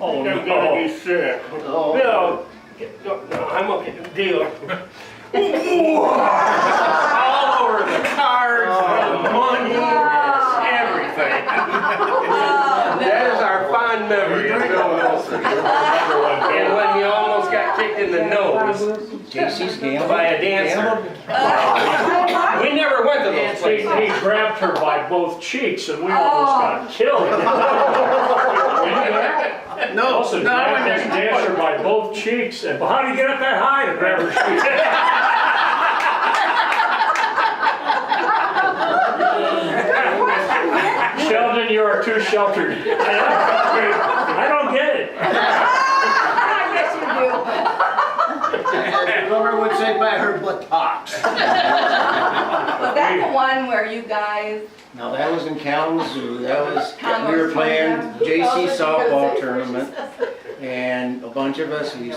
Oh, I'm gonna no. be sick. Oh. No, I'm okay. Deal. All over the cards, the money, everything. That is our fond memory of Bill Wilson. And when you almost got kicked in the nose JC's gamble. by a dancer. We never went to those He places. grabbed her by both cheeks and we almost got killed. No, Also grabbed this dancer by both cheeks and how do you get up that high to grab her cheeks? Sheldon, you are too sheltered. I don't get it. Yes, you Lover would say by her buttocks. do. Was that the one where you guys, Now that was in Kalamazoo. That was, we were Kalamazoo, playing yeah. JC softball tournament. And a bunch of us, we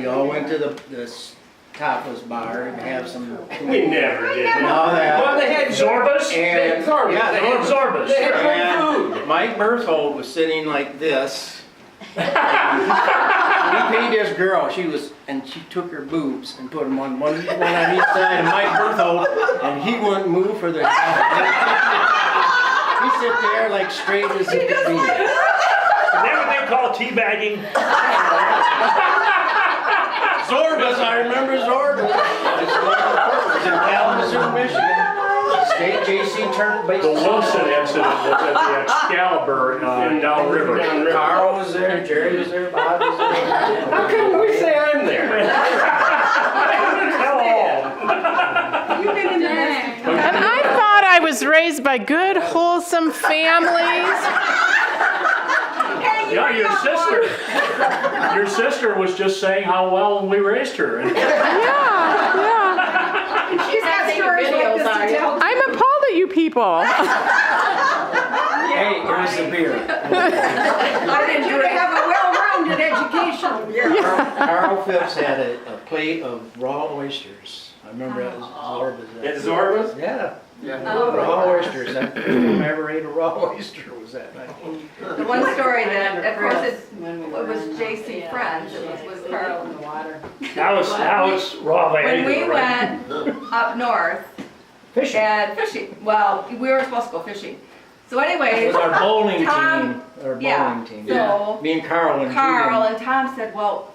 all went to this topless bar and have some. We never did that. All that. Well, they had Zorbas? And, Zorbas. yeah, They had Zorbas. They had good and food. Mike Berthold was sitting like this. We paid this girl, she took her boobs and put them on one on each side of Mike Berthold, and he wouldn't move for the. He sit there like straight as he could be. Is that what they call teabagging? Zorbas, I remember Zorbas. It was in Kalamazoo, Michigan. State JC turned The baseball. Wilson incident was at the Excalibur downriver. Carl was there, Jerry was there, Bob was there. How come we say I'm there? Tell all. you've been in the And I thought I was raised by good, wholesome families. Yeah, your sister was just saying how well we raised her. Yeah. She's got stories like this to tell. I'm appalled at you people. Hey, here's the beer. I didn't do it. Have a well-rounded education. Carl Phipps had a plate of raw oysters. I remember that was Zorbas. At Zorba's? Yeah, Oh. raw oysters. That first time I ever ate a raw oyster was that night. The one story that, of course, it was JC Friends, it was with Carl. Now it's raw When Viagra, we right? went up north Fishing. and fishing, well, we were supposed to go fishing. So It anyways, was our bowling Tom- team. Our yeah, bowling team. so Me and Carl and Carl Julian and Tom said, well,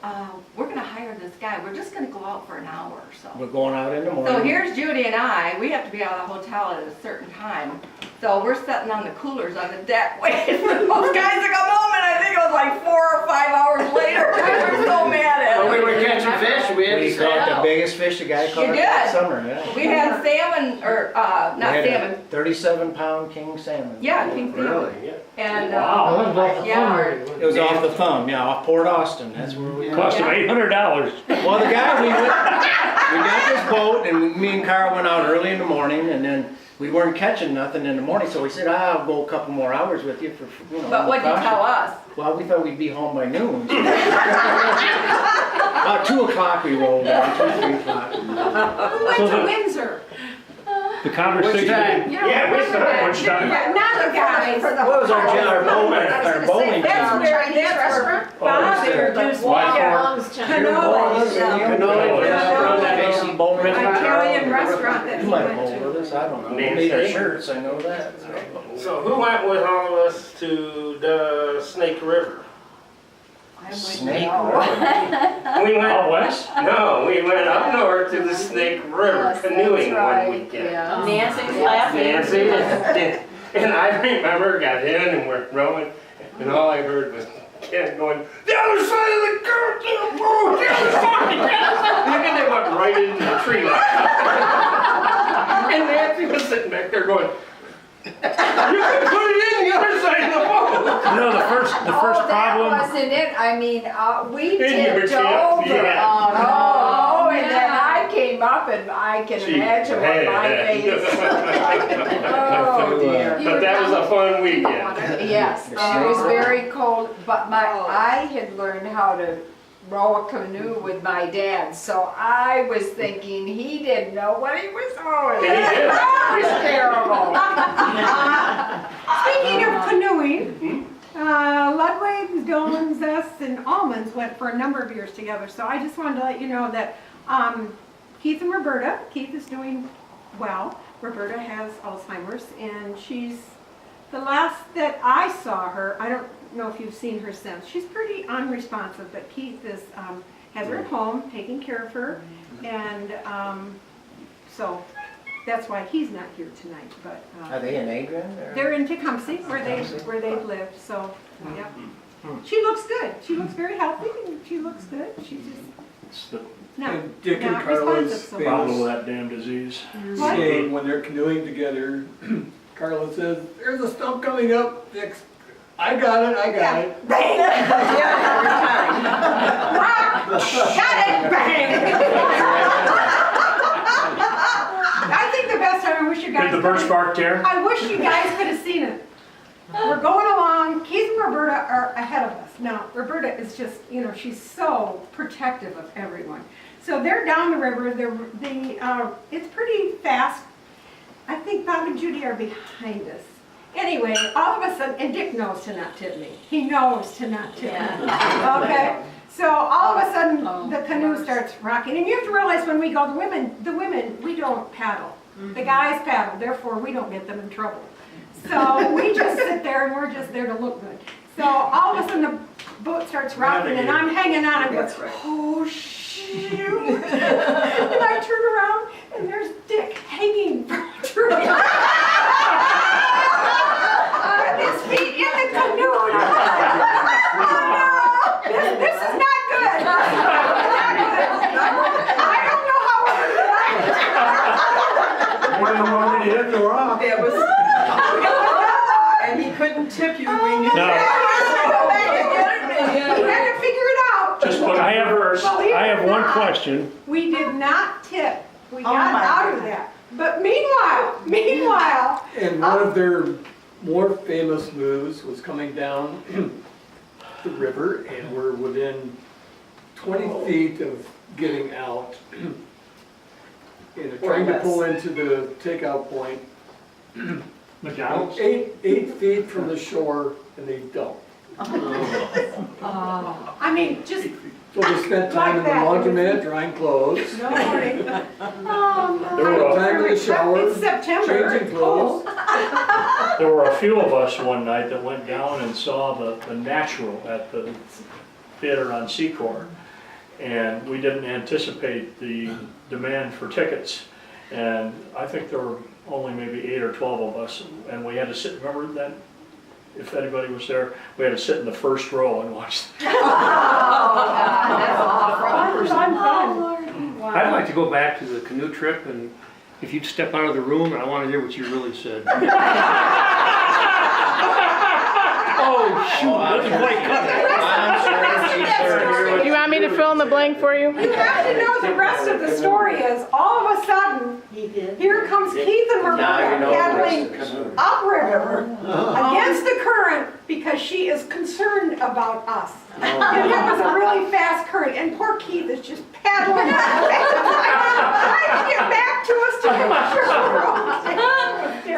we're gonna hire this guy, we're just gonna go out for an hour or so. were going out in the morning. So here's Judy and I, we have to be out of the hotel at a certain time. So we're sitting on the coolers on the deck waiting for those guys to come home, and I think it was like 4 or 5 hours later. We were so mad at When we them. were catching fish, we had We to stay caught the out. biggest fish the guy caught You that did. summer, yeah. We had salmon, or, not We had a salmon, 37-pound king salmon. yeah, king salmon. Really? Yeah. And, Wow. yeah, It was off the thumb, yeah, off Port Austin, that's where we Cost him $800. Well, the guy, we got this boat, and me and Carl went out early in the morning, and then we weren't catching nothing in the morning, so we said, I'll go a couple more hours with you for, you know. but what'd you tell us? Well, we thought we'd be home by noon. About 2 o'clock we rolled down, 2, 3 o'clock. Who went So to the- Windsor? The conversation. Yeah, we started. Which time? Not the guys. What was our bowling team? That's where Bob introduced me to JC Bowling. Italian restaurant that You he might have went bowled to. with us, I don't know. We Nancy. made our shirts, I know that. So who went with all of us to the Snake River? Snake. We went, Out west? no, we went up north to the Snake River canoeing one weekend. Nancy's laughing. Nancy, and I remember got in and we're rowing, and all I heard was Ken going, the other side of the goddamn boat, the other side, and then they went right into the tree line. And Nancy was sitting back there going, you can put it in the other side of the boat. You know, the first problem. That wasn't it, I mean, we In your tipped tip, over. yeah. Oh, and then I came up and I can She- imagine what my face was like. Oh dear. But that was a fun weekend. Yes, it was very cold, but I had learned how to row a canoe with my dad, so I was thinking he didn't know what he was rowing. And he did. That was terrible. Speaking of canoeing, Ludwig, Dolan, Zest, and Almonds went for a number of years together. So I just wanted to let you know that Keith and Roberta, Keith is doing well. Roberta has Alzheimer's, and she's, the last that I saw her, I don't know if you've seen her since, she's pretty unresponsive, but Keith is, has her at home, taking care of her, and so that's why he's not here tonight, but. Are they in Adrian? Or? They're in Tecumseh, where they've lived, so, yeah. She looks good, she looks very healthy, and she looks good, she's just It's the not, And Dick and not Carla's responsive so famous- much. problem with that damn disease. What? saying when they're canoeing together, Carla says, "There's a stump coming up. Dick's, I got it, I got it." Bang! Yeah, every time. Got it, bang! I think the best time, I wish you guys. Did the birch bark tear? I wish you guys could have seen it. We're going along, Keith and Roberta are ahead of us. Now, Roberta is just, you know, she's so protective of everyone. So they're down the river, it's pretty fast. I think Bob and Judy are behind us. Anyway, all of a sudden, and Dick knows to not tip me. He knows to not tip me. Okay? So all of a sudden, the canoe starts rocking. And you have to realize when we go, the women, we don't paddle. The guys paddle, therefore we don't get them in trouble. So we just sit there and we're just there to look good. So all of a sudden the boat starts rocking and I'm hanging on and That's going, right. oh shoot. And I turn around and there's Dick hanging from a tree. With his feet in the canoe. And I'm like, no, this is not good. Not good. I don't know how we're gonna do it. When already hit the rock. It was, and he couldn't tip you. We knew No. He had to figure it out. Just put I have one question. We did not tip. We Oh got my out of that. But meanwhile, And one of their more famous moves was coming down the river, and we're within 20 feet of getting out. And they're trying to pull into the takeout point. McDonald's? 8 feet from the shore, and they don't. I mean, just So they spent time in the laundromat drying clothes, no morning. There were time in the shower, It's September. changing It's clothes. cold. There were a few of us one night that went down and saw the Natural at the theater on Secor. And we didn't anticipate the demand for tickets. And I think there were only maybe 8 or 12 of us. And we had to sit, remember that? If anybody was there, we had to sit in the first row and watch. Fun, fun, fun. Wow. I'd like to go back to the canoe trip, and if you'd step out of the room, I want to hear what you really said. Oh, shoot, that's a white cut. I'm sure she's sure. You want me to fill in the blank for you? You have to know the rest of the story is all of a sudden, here comes Keith and Roberta Now you know the rest paddling of the canoe. upriver against the current because she is concerned about us. And it was a really fast current, and poor Keith is just paddling trying to get back to us to make sure we're okay.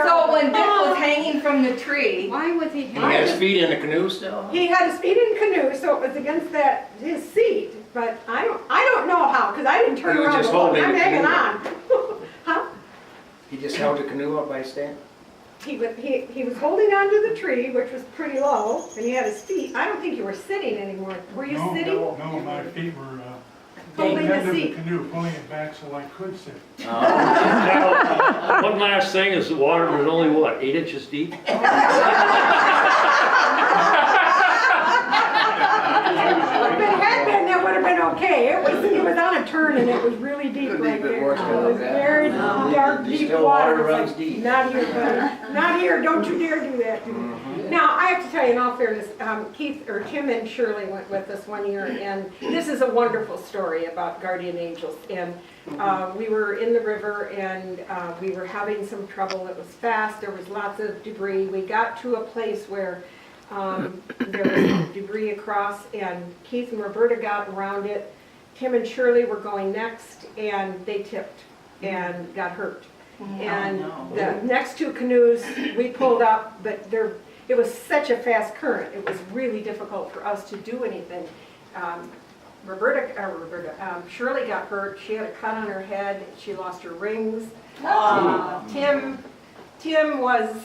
So when Dick was hanging from the tree, Why was he? He has feet in the canoe still? He had his feet in the canoe, so it was against his seat, but I don't know how, because I didn't turn He was around. just to look. holding I'm the hanging canoe. on. Huh? He just held the canoe up by a stand? He was holding onto the tree, which was pretty low, and he had his feet. I don't think you were sitting anymore. Were you sitting? No, my feet were Holding end the of the seat. canoe, pulling it back so I could sit. Now, one last thing is the water was only, what, 8 inches deep? If it had been, that would have been okay. It was on a turn and it was really deep Could be a right bit there. worse It than was that. very dark, deep Still water. water It was runs like, deep. not here, buddy. Not here. Don't you dare do that to me. Now, I have to tell you, in all fairness, Tim and Shirley went with us one year, and this is a wonderful story about guardian angels. And we were in the river, and we were having some trouble. It was fast. There was lots of debris. We got to a place where there was debris across, and Keith and Roberta got around it. Tim and Shirley were going next, and they tipped and got hurt. And the next two canoes, we pulled up, but it was such a fast current, it was really difficult for us to do anything. Shirley got hurt, she had a cut on her head, she lost her rings. Tim was,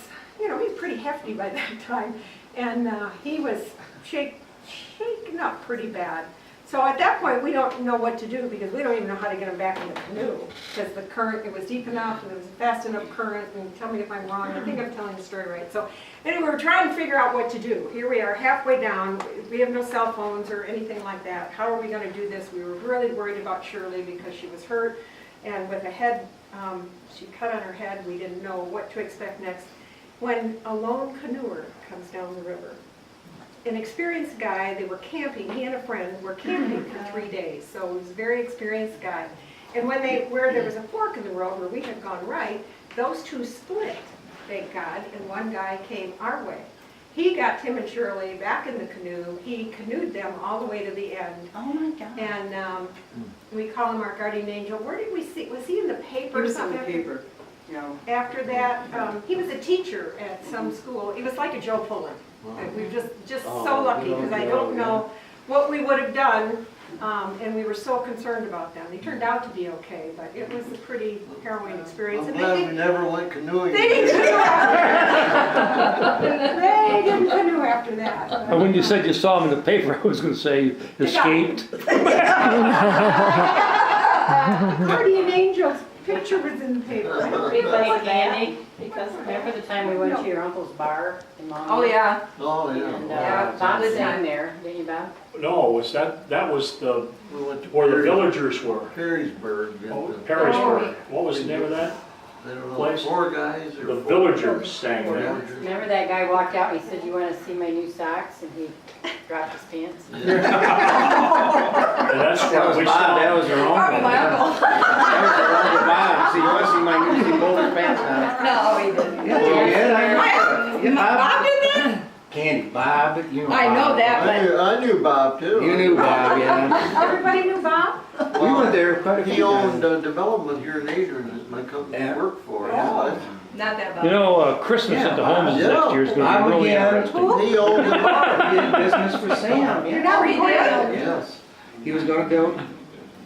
you know, he's pretty hefty by that time, and he was shaken up pretty bad. So at that point, we don't know what to do because we don't even know how to get him back in the canoe. Because the current, it was deep enough and it was a fast enough current, and tell me if I'm wrong, I think I'm telling the story right. So anyway, we're trying to figure out what to do. Here we are halfway down, we have no cell phones or anything like that. How are we gonna do this? We were really worried about Shirley because she was hurt and with a head, she cut on her head, we didn't know what to expect next. When a lone canoer comes down the river, an experienced guy, they were camping, he and a friend were camping for 3 days, so he was a very experienced guy. And where there was a fork in the road where we had gone right, those two split, thank God, and one guy came our way. He got Tim and Shirley back in the canoe, he canoed them all the way to the end. Oh my God. And we call him our guardian angel. Where did we see, was he in the paper or something? paper. No. After that, he was a teacher at some school, he was like a Joe Pullen. We were just so lucky, because I don't know what we would have done, and we were so concerned about them. They turned out to be okay, but it was a pretty harrowing experience. I'm And glad they we never went canoeing. they didn't canoe after that. They didn't canoe after that. And when you said you saw him in the paper, I was gonna say escaped. The guardian angel's picture was in the paper. We played Andy, because remember the time we went to your uncle's bar in Long Oh, Beach? yeah. Oh, And yeah. Bob sang there, didn't you, Bob? No, that was the, We went to where the villagers were. Perrysburg. Oh, Perrysburg. What was the name of that? I don't know, place? 4 guys or The 4 villagers sang Four there. villagers. Remember that guy walked out, and he said, "You wanna see my new socks?" And he dropped his pants. And that's That what was we Bob, that saw. was her uncle. Probably my uncle. That was her uncle Bob. See, you wanna see my new see Boulder pants now? No, he didn't. Yeah, Bob Bob. did that? Candy, Bob, you know. I know Bob. that, I knew Bob too. You knew Bob, yeah. Everybody knew Bob? We went there quite a few He owned times. development here in Adrian that my company Yeah. worked for. Oh. Not that Bob. You know, Christmas at the Holmes Yeah. next year is gonna be really Yeah. interesting. He owned the bar. He did business for Sam, You're yeah. not He did? recording. Yes. He was gonna go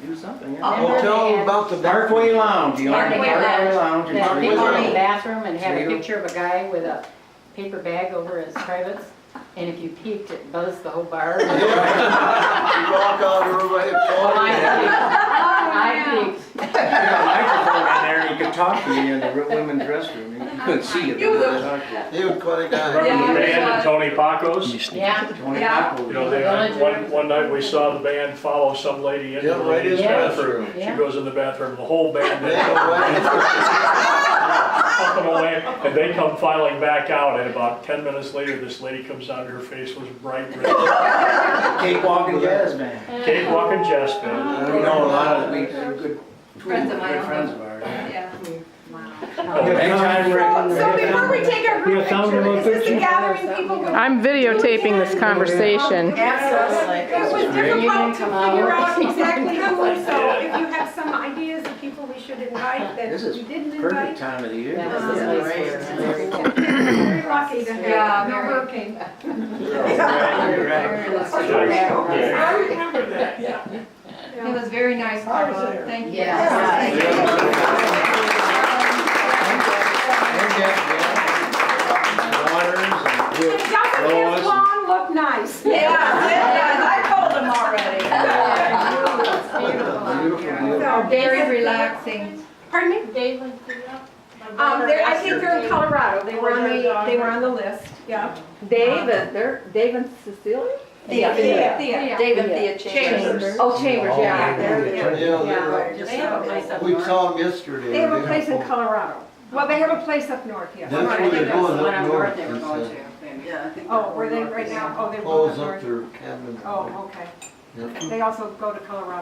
do something, yeah. Well, tell him about the Parkway Lounge, you know, Parkway Parkway Lounge. in That Parkway people in the Lounge. bathroom and had a Zero. picture of a guy with a paper bag over his privates, and if you peeked, it buzzed the whole bar. You walk out, everybody. Well, I peeked. You had a microphone in there and you could talk to you in the women's restroom. You couldn't see you. but you could talk to you. He was quite a guy. Remember the band at Tony Paco's? Yeah. Tony Yeah. Apple. You know, one night we saw the band follow some lady into Yeah, the right in ladies' the bathroom. bathroom. She Yeah. goes in the bathroom, the whole band is Yeah, pumping away, and they come filing back out, and about 10 minutes later, this lady comes out, and her face was bright red. Cakewalk and Jazz Band. Cakewalk and Jazz Band. We know a lot of, we good Friends of mine. good friends of ours. Yeah. Anytime we're at the- So before we take our group Yeah, sound picture, of a is this picture? a gathering people go? I'm videotaping this conversation. Absolutely. It was You difficult didn't to come figure out. out exactly who, so if you have some ideas of people we should invite that This is we didn't perfect invite. time of the year. That was the place where very Very lucky to Yeah, have no very. hurricane. You're right. I remember that, yeah. It was very nice, Carla. Thank you. Yeah. And Jazz Band. Waters and It doesn't Lois. his lawn look nice? Yeah, I told him already. So, Very relaxing. Pardon me? I think they're in Colorado, they were on the list, yeah. Dave and Cecilia? Thea. Dave and Thea Chambers. Oh, Chambers, yeah. They have a place up We north. saw them yesterday. They have a place in Colorado. Well, they have a place up north, yes. That's I where think they're that was going the one up up north. north they were going to. Yeah, I think. Oh, were they right now? Oh, they're Close going up up north. their cabin. Oh, okay. Yep. They also go to Colorado.